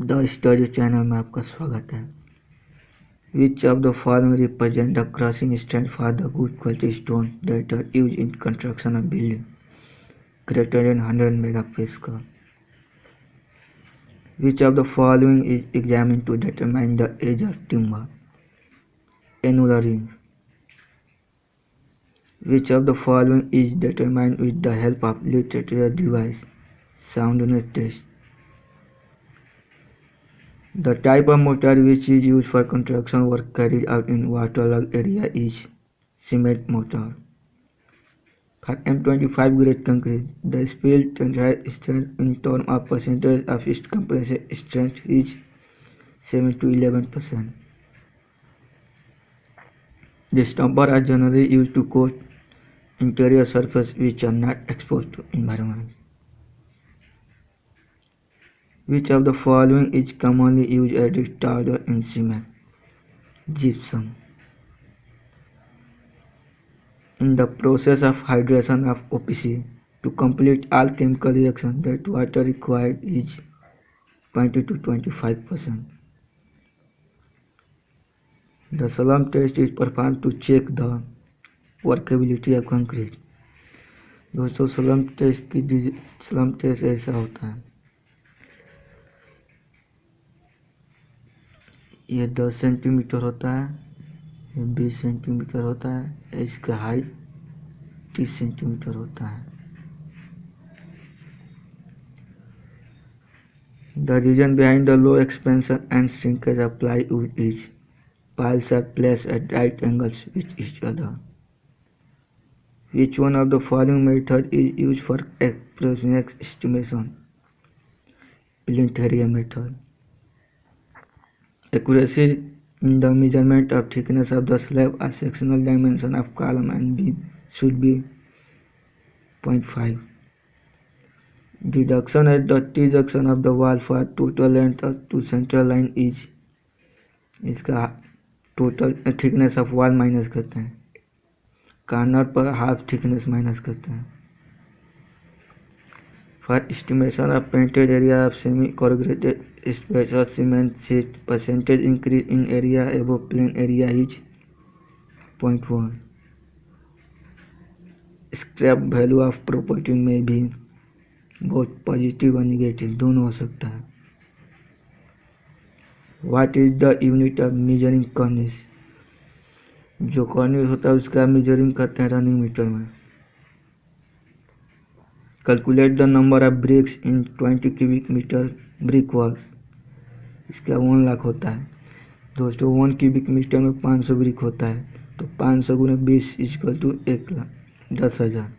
The study channel में आपका स्वागत है। Which of the following represent the crushing strength for the good quality stone that are used in construction of building greater than 100 megapascal? Which of the following is examined to determine the age of timber? Annular ring. Which of the following is determined with the help of literature device? Soundness test. The type of mortar which is used for construction work carried out in waterlogged area is cement mortar. For M25 grade concrete, the steel tensile strength in terms of percentage of its compressive strength is 7 to 11%. These numbers are generally used to coat interior surfaces which are not exposed to environment. Which of the following is commonly used as a starter in cement? Gypsum. In the process of hydration of OPC, to complete all chemical reactions, that water required is 20 to 25%. The slump test is performed to check the workability of concrete. दोस्तों slump test ऐसा होता है, ये 10 centimetre होता है, ये 20 centimetre होता है, इसका हाइट 30 सेंटीमीटर होता है। The reason behind the low expansion and shrinkage of plywood is piles are placed at right angles with each other. Which one of the following methods is used for approximate estimation? Plinth area method. Accuracy in the measurement of thickness of the slab or sectional dimension of column and beam should be 0.5. Deduction at the T-junction of the wall for total length to central line is, इसका total thickness of wall minus करते हैं, corner पर half thickness minus करते हैं। For estimation of painted area of semi corrugated special cement sheet, percentage increase in area above plain area is 0.1. Scrap value of property में भी बहुत positive और negative दोनों हो सकता है। What is the unit of measuring cornice? जो cornice होता है उसका मेजरिंग करते हैं रनिंग मीटर में। Calculate the number of bricks in 20 cubic metre brick walls, इसका 1 लाख होता है। दोस्तों 1 क्यूबिक मीटर में 500 ब्रिक होता है, तो 500 गुना 20 equal to 1 lakh 10,000।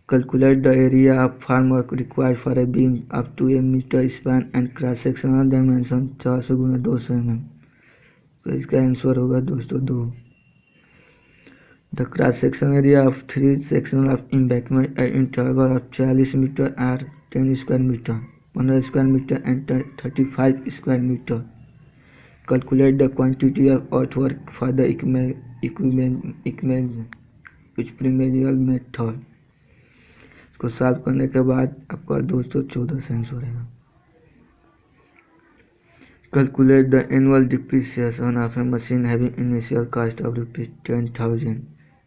Calculate the area of formwork required for a beam up to a meter span and cross sectional dimension 400 Guna 200 mm, तो इसका आंसर होगा दोस्तों 2। The cross section area of 3 sections of embankment at interval of 40 meter are 10 square meter, 15 square meter and 35 square meter. Calculate the quantity of earthwork for the experimental method. को solve करने के बाद आपका दोस्तों 14 से answer रहेगा। Calculate the annual depreciation of A machine having initial cost of ₹10,000,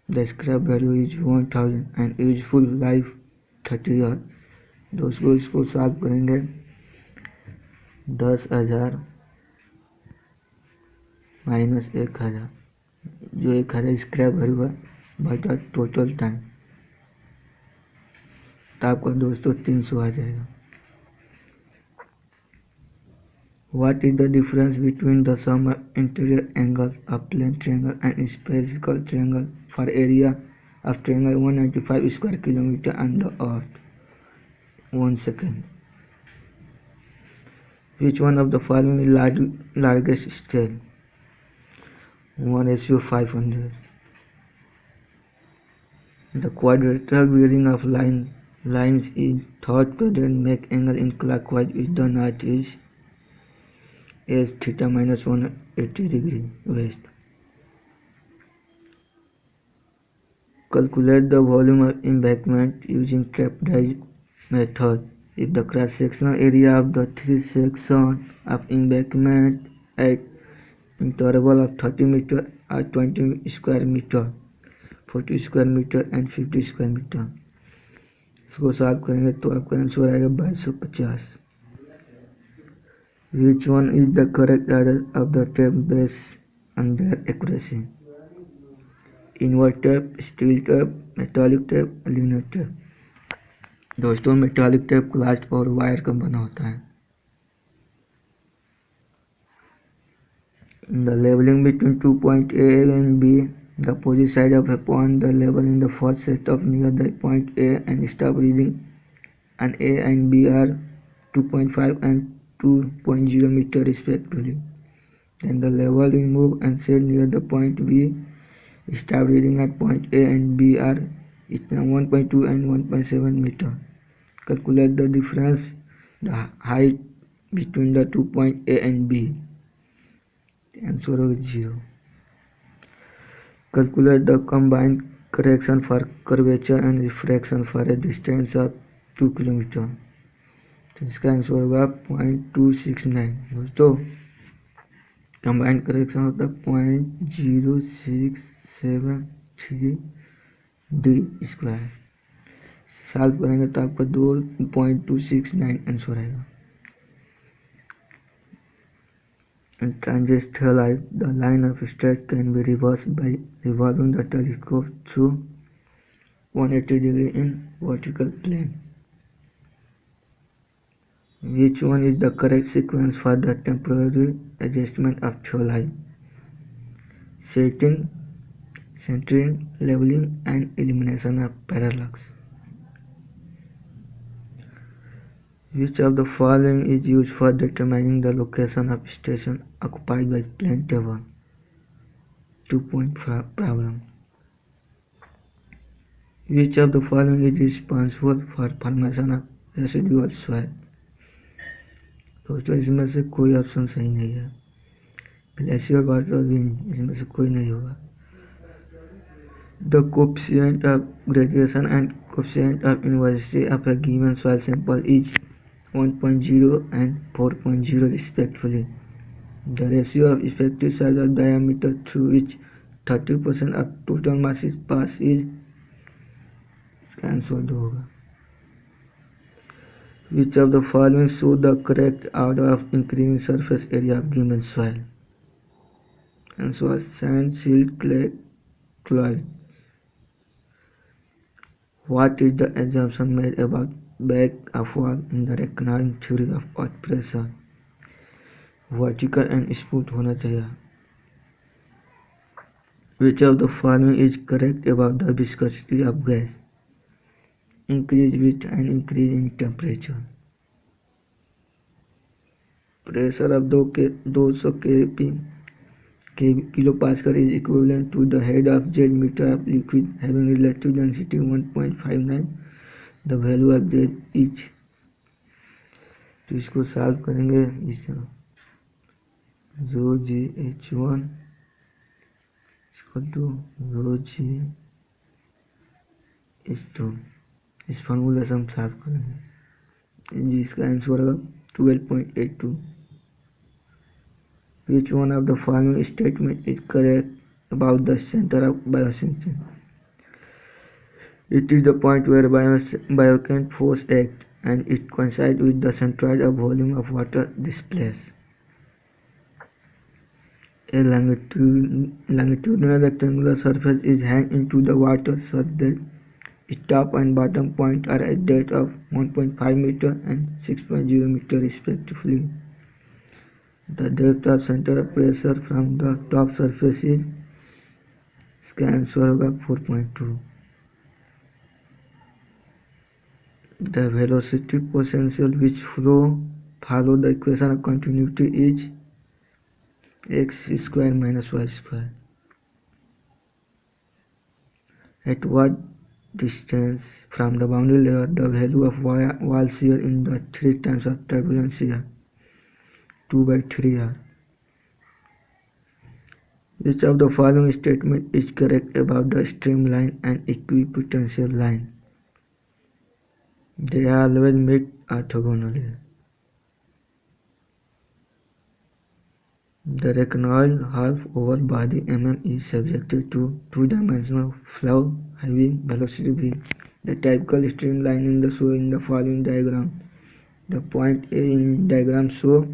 the scrap value is 1,000 and useful life 30 year. दोस्तों इसको सॉल्व करेंगे 10,000 माइनस 1,000, जो 1,000 स्क्रैप वैल्यू है बटा टोटल टाइम, तो आपका दोस्तों 300 आ जाएगा। What is the difference between the sum of interior angles of plane triangle and spherical triangle for area of triangle 195 square kilometer on the earth? 1 second. Which one of the following is largest scale? 1:500. The quadrilateral bearing of lines in third quadrant make angle in clockwise with the north is as theta minus 180 degree west. Calculate the volume of embankment using trapdoid method. if the cross-sectional area of the three sections of embankment at interval of 30 meter or 20 square meter, 40 square meter and 50 square metre, इसको solve करेंगे तो आपका answer आएगा 2250. Which one is the correct order of the tape based on their accuracy? Inward tape, steel tape, metallic tape, linear tape. दोस्तों metallic tape glass और wire का बना होता है. In the leveling between 2 point A and B, the opposite side of a point, the level in the first set of near the point A and stop reading and A and B are 2.5 and 2.0 meter respectively. Then the level in move and set near the point B, stop reading at point A and B are 1.2 and 1.7 meter. Calculate the difference, the height between the 2 point A and B. The answer is 0. Calculate the combined correction for curvature and refraction for a distance of 2 kilometre. तो इसका answer होगा 0.269. दोस्तों combined correction होता है 0.0673 D square. Solve करेंगे तो आपका 2.269 answer आएगा. In tangential light, the line of stretch can be reversed by revolving the telescope through 180 degrees in vertical plane. Which one is the correct sequence for the temporary adjustment of theodolite? Setting, centering, leveling, and elimination of parallax. Which of the following is used for determining the location of station occupied by plane table? 2-point problem. Which of the following is responsible for formation of residual soil? दोस्तों इसमें से कोई option सही नहीं है. Glacier water wind इसमें से कोई नहीं होगा. The coefficient of gradation and coefficient of inversity of a given soil sample is 1.0 and 4.0 respectively. The ratio of effective size of diameter through which 30% of total mass is passed is, इसका answer 2 होगा. Which of the following show the correct order of increasing surface area of given soil? Answer was sand, silt, clay, cloud. What is the assumption made about back of wall in the reckoning theory of earth pressure? Vertical and smooth होना चाहिए. Which of the following is correct about the viscosity of gas? Increase with and increase in temperature. Pressure of 200 kilopascal is equivalent to the head of Z meter of liquid having relative density 1.59. The value of Z is. तो इसको solve करेंगे इस तरह. rho GH1 equal to rho GH2. इस formula से हम solve करेंगे. जिसका आंसर होगा 12.82. Which one of the following statement is correct about the center of biosensing? It is the point where biokinetic force acts and it coincides with the centroid of volume of water displaced. A longitudinal rectangular surface is hung into the water such that its top and bottom point are at depth of 1.5 meter and 6.0 meter respectively. The depth of center of pressure from the top surface is, इसका answer होगा 4.2. The velocity potential which follow the equation of continuity is x square minus y square. At what distance from the boundary layer the value of wall shear in the 3 times of turbulent shear 2/3 r. Which of the following statement is correct about the streamline and equipotential line? They always meet orthogonal है. The rectangular half-oval body mm is subjected to two-dimensional flow having velocity v. The typical streamlining the shown in the following diagram. The point A in diagram show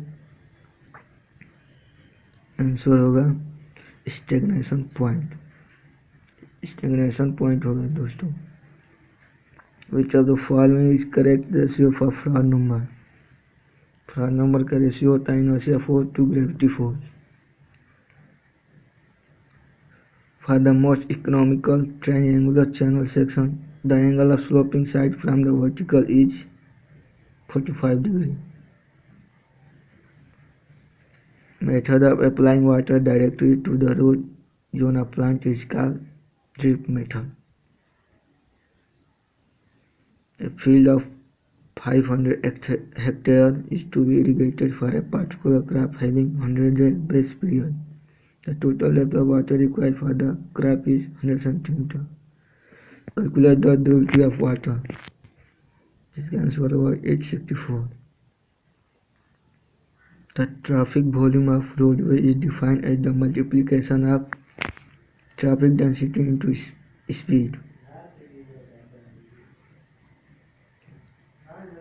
answer होगा stagnation point होगा दोस्तों. Which of the following is correct ratio for Froude number? Froude number का ratio होता है inertia force to gravity force. For the most economical triangular channel section, the angle of sloping side from the vertical is 45 degree. Method of applying water directly to the root zone of plant is called drip method. A field of 500 hectares is to be irrigated for a particular crop having 100-day base period. The total depth of water required for the crop is 100 cm. Calculate the density of water. इसका answer होगा 864. The traffic volume of roadway is defined as the multiplication of traffic density into speed.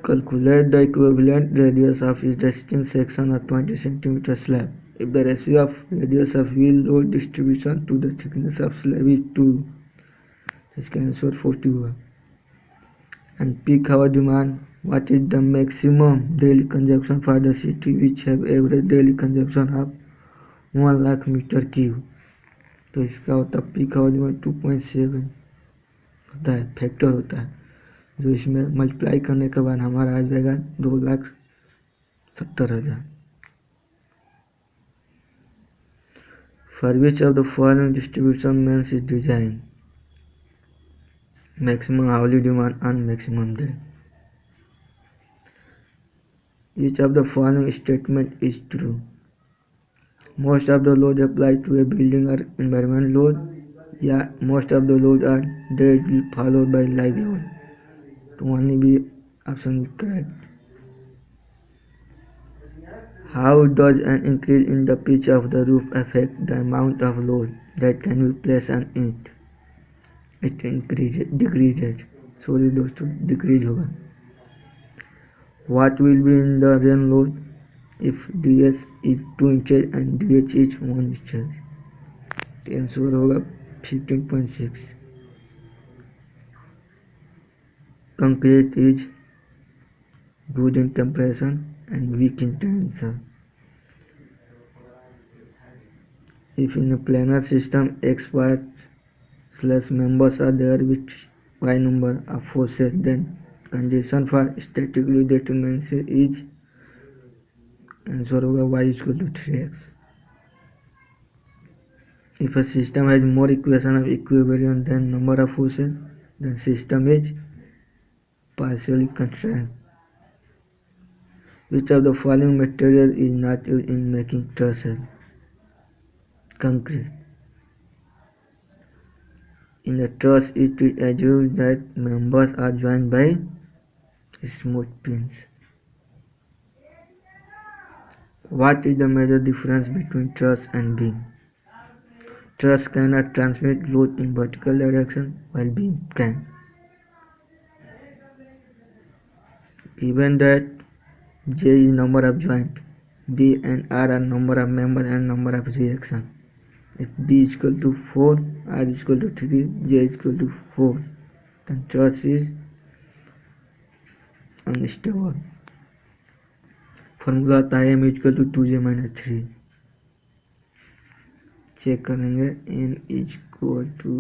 Calculate the equivalent radius of each resisting section of 20 cm slab. If the ratio of radius of wheel load distribution to the thickness of slab is 2, इसका answer 40 हुआ. And peak hour demand. What is the maximum daily consumption for the city which have average daily consumption of 1 lakh meter cube? तो इसका होता है peak hour demand 2.7 होता है, factor होता है, जो इसमें मल्टीप्लाई करने के बाद हमारा आ जाएगा 2,70,000. For which of the following distribution means is designed? Maximum hourly demand and maximum day. Each of the following statement is true. Most of the load applied to a building are environment load, या most of the load are directly followed by live load. तो only be option is correct. How does an increase in the pitch of the roof affect the amount of load that can be placed on it? It decreases. Sorry दोस्तों, decrease होगा. What will be in the rain load if ds is 2 inches and dh is 1 inches? The answer होगा 15.6. Concrete is good in compression and weak in tension. If in a planar system x y/ members are there with y number of forces, then condition for statically deterministic is answer होगा y equal to 3x. If a system has more equation of equilibrium than number of forces, then system is partially constrained. Which of the following material is not used in making trusses? Concrete. In a truss, it is assumed that members are joined by smooth pins. What is the major difference between truss and beam? Truss cannot transmit load in vertical direction while beam can. Given that J is number of joint, B and R are number of members and number of reaction. If B is equal to 4, R is equal to 3, J is equal to 4, then truss is unstable. Formula आता है m equal to 2j minus 3. Check करेंगे m equal to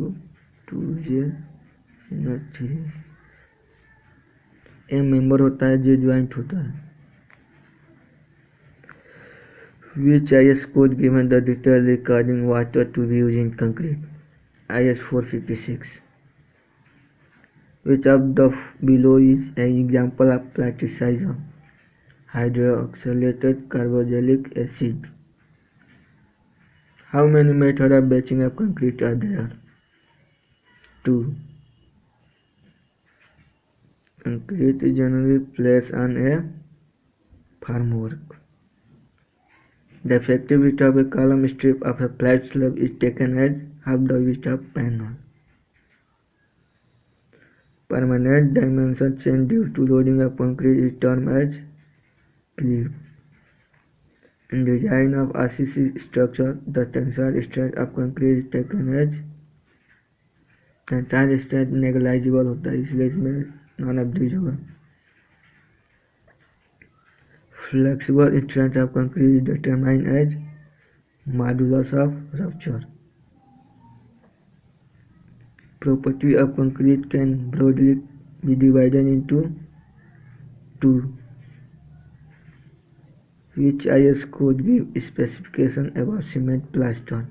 2j minus 3. m member होता है, j joint होता है. Which IS code given the detail regarding water to be used in concrete? IS 456. Which of the below is an example of plasticizer? Hydroxylated carboxylic acid. How many methods of batching of concrete are there? 2. concrete is generally placed on a formwork. The effective width of a column strip of a flat slab is taken as half the width of panel. Permanent dimension change due to loading of concrete is termed as creep. In design of RCC structure, the tensile strength of concrete is taken as tensile strength negligible होता है, इसलिए इसमें non एब्रिज होगा. Flexible strength of concrete is determined as modulus of rupture. Property of concrete can broadly be divided into two, which IS code give specification about cement plaster.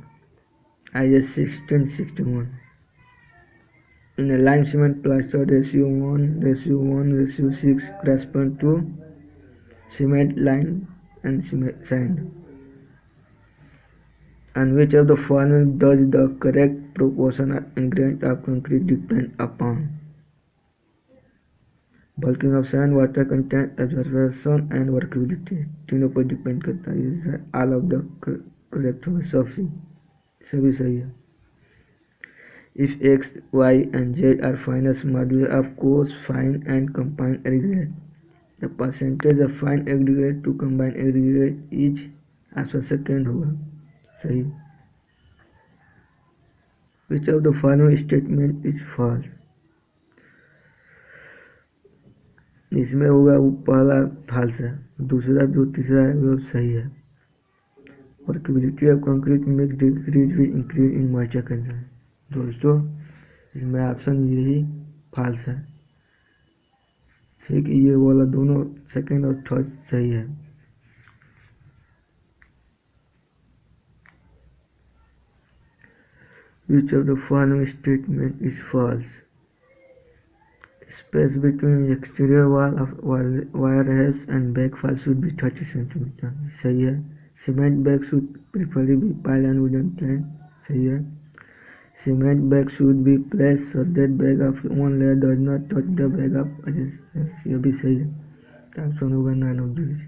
IS 1661. In a lime cement plaster, ratio 1:1:6 correspond to cement, lime and sand. On which of the following does the correct proportion of ingredient of concrete depend upon? Bulking of sand, water content, absorption and workability. तीनों पर depend करता है. ये all of the correct होगा. सभी सही है. If X, Y and Z are finest modules of coarse, fine and combined aggregate, the percentage of fine aggregate to combined aggregate is option second होगा. सही. Which of the following statement is false? इसमें होगा वो पहला false है, दूसरा जो तीसरा है वो सही है. Workability of concrete make decrease with increase in moisture content. दोस्तों इसमें ऑप्शन यही फाल्स है. ठीक, ये वाला दोनों सेकंड और थर्ड सही है. Which of the following statement is false? Space between exterior wall of wire harness and backfall should be 30 cm. सही है. Cement bag should preferably be piled on wooden plank. सही है. Cement bag should be placed so that bag of one layer does not touch the bag of HSSSC. ये भी सही है. Option होगा 9 of these.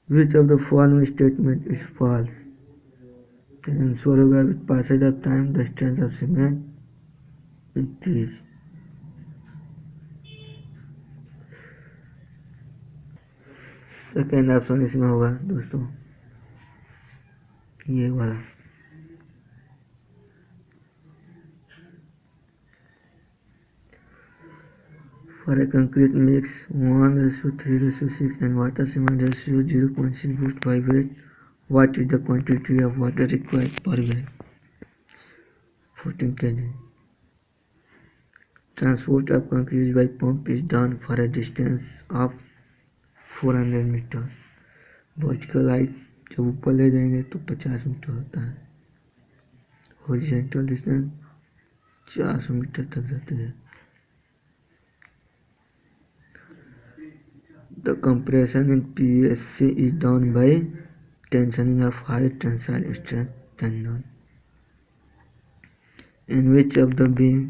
Which of the following statement is false? The answer होगा with passage of time the strength of cement increase. Second option इसमें होगा दोस्तों ये वाला. For a concrete mix 1:3:6 and water cement ratio 0.658, what is the quantity of water required per bag? 14 kg. Transport of concrete by pump is done for a distance of 400 metre. Vertical height जब ऊपर ले जाएंगे तो 50 metre होता है. Horizontal distance 400 metre तक जाती है. The compression in PSC is done by tensioning of high tensile strength tendon. In which of the beam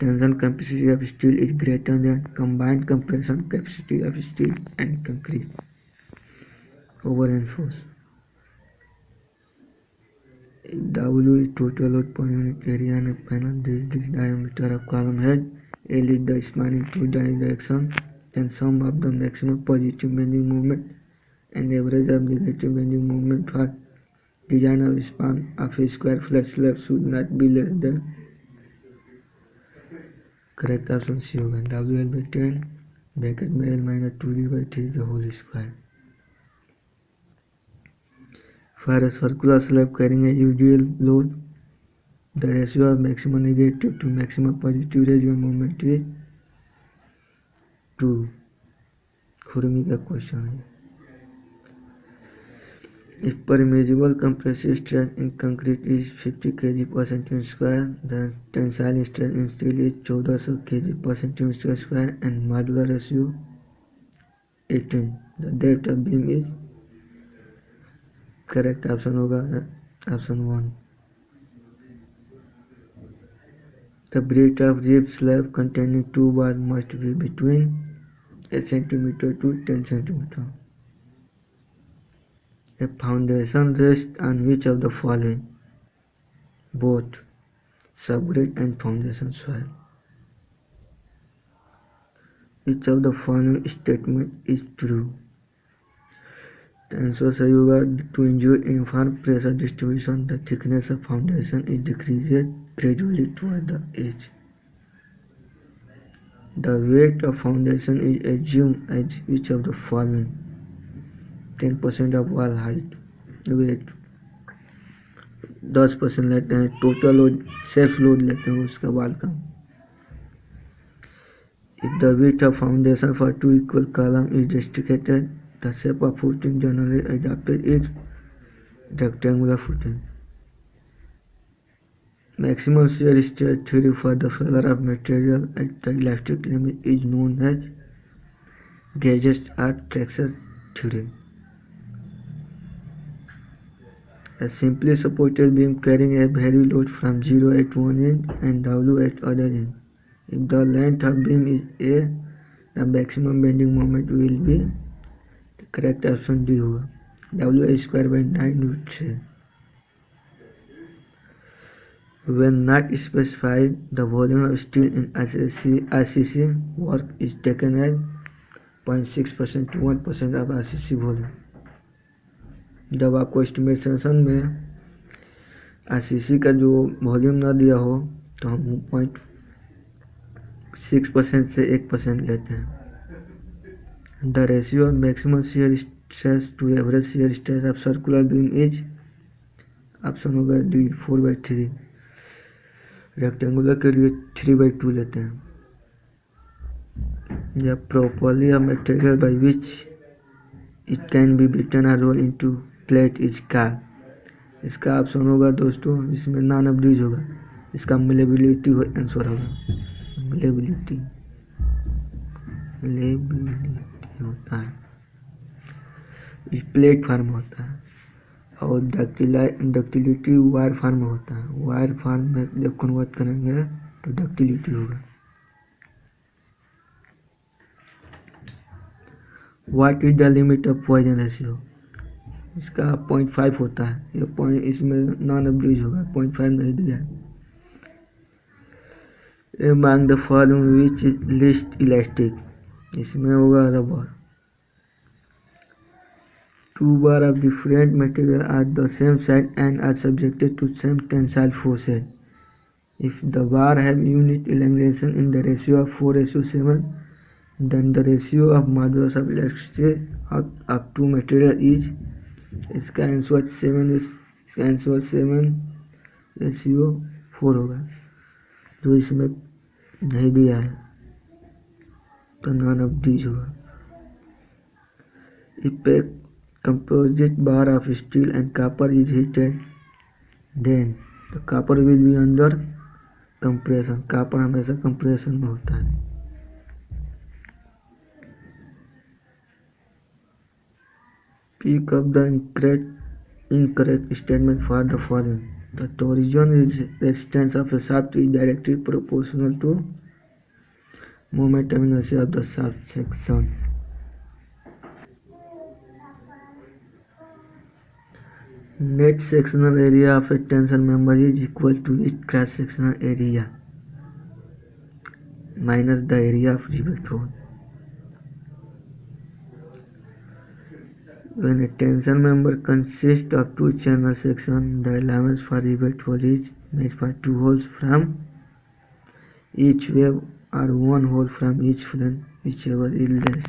tension capacity of steel is greater than combined compression capacity of steel and concrete? Overenforce. W is total load per unit area on a panel. This is the diameter of column head. L is the span in two directions, and sum of the maximum positive bending moment and average of negative bending moment for design of span of a square flat slab should not be less than. Correct option C होगा. WL/10 bracket में L - 2D/3 the whole square. For a circular slab carrying a usual load, the ratio of maximum negative to maximum positive residual moment is 2. खुरमी का question है. If permissible compressive stress in concrete is 50 kg per centimeter square, the tensile stress in steel is 1400 kg per centimeter square and modular ratio 18. The depth of beam is correct option होगा option 1. The breadth of rib slab containing 2 bars must be between 8 cm to 10 cm. A foundation rests on which of the following? Both subgrade and foundation soil. Which of the following statement is true? The answer सही होगा. To ensure uniform pressure distribution, the thickness of foundation is decreased gradually toward the edge. The weight of foundation is assumed as which of the following? 10% of wall height. Weight 10% लेते हैं. Total load self load लेते हैं उसका वाल का. If the width of foundation for two equal columns is restricted, the shape of footing generally adopted is rectangular footing. Maximum shear stress theory for the failure of material at the elastic limit is known as gauges or traction theory. A simply supported beam carrying a heavy load from 0 at one end and W at other end. If the length of beam is A, the maximum bending moment will be, the correct option D होगा. W square by 9 root 3. When not specified, the volume of steel in RCC work is taken as 0.6% to 1% of RCC volume. जब आपको estimation में RCC का जो volume ना दिया हो तो हम 0.6% से 1% लेते हैं. The ratio of maximum shear stress to average shear stress of circular beam is, option होगा D 4/3. रेक्टेंगुलर के लिए 3/2 लेते हैं. The property of material by which it can be beaten or rolled into plate is called. इसका option होगा दोस्तों, इसमें non अपडीज होगा. इसका मिलेबिलिटी आंसर होगा. मिलेबिलिटी होता है, इस प्लेट फॉर्म होता है. और डक्टिलिटी वायर फॉर्म होता है. वायर फॉर्म में जब कन्वर्ट करेंगे तो डक्टिलिटी होगा. What is the limit of Poisson ratio? इसका 0.5 होता है. ये पॉइंट इसमें नॉन अपडीज होगा, 0.5 नहीं दिया है. Among the following which is least elastic? इसमें होगा rubber. Two bar of different material are the same size and are subjected to same tensile forces. If the bar have unit elongation in the ratio of 4:7, then the ratio of modulus of elasticity of two material is, इसका answer 7:4 होगा. जो इसमें नहीं दिया है तो none of these होगा. If a composite bar of steel and copper is heated, then the copper will be under compression. Copper हमेशा कंप्रेशन में होता है. Pick up the incorrect statement for the following. The torsion resistance of a shaft is directly proportional to moment of inertia of the shaft section. Net sectional area of a tension member is equal to its cross sectional area minus the area of rivet hole. When a tension member consists of two channel sections, the allowance for rivet hole is made for two holes from each wave or one hole from each flange, whichever is less.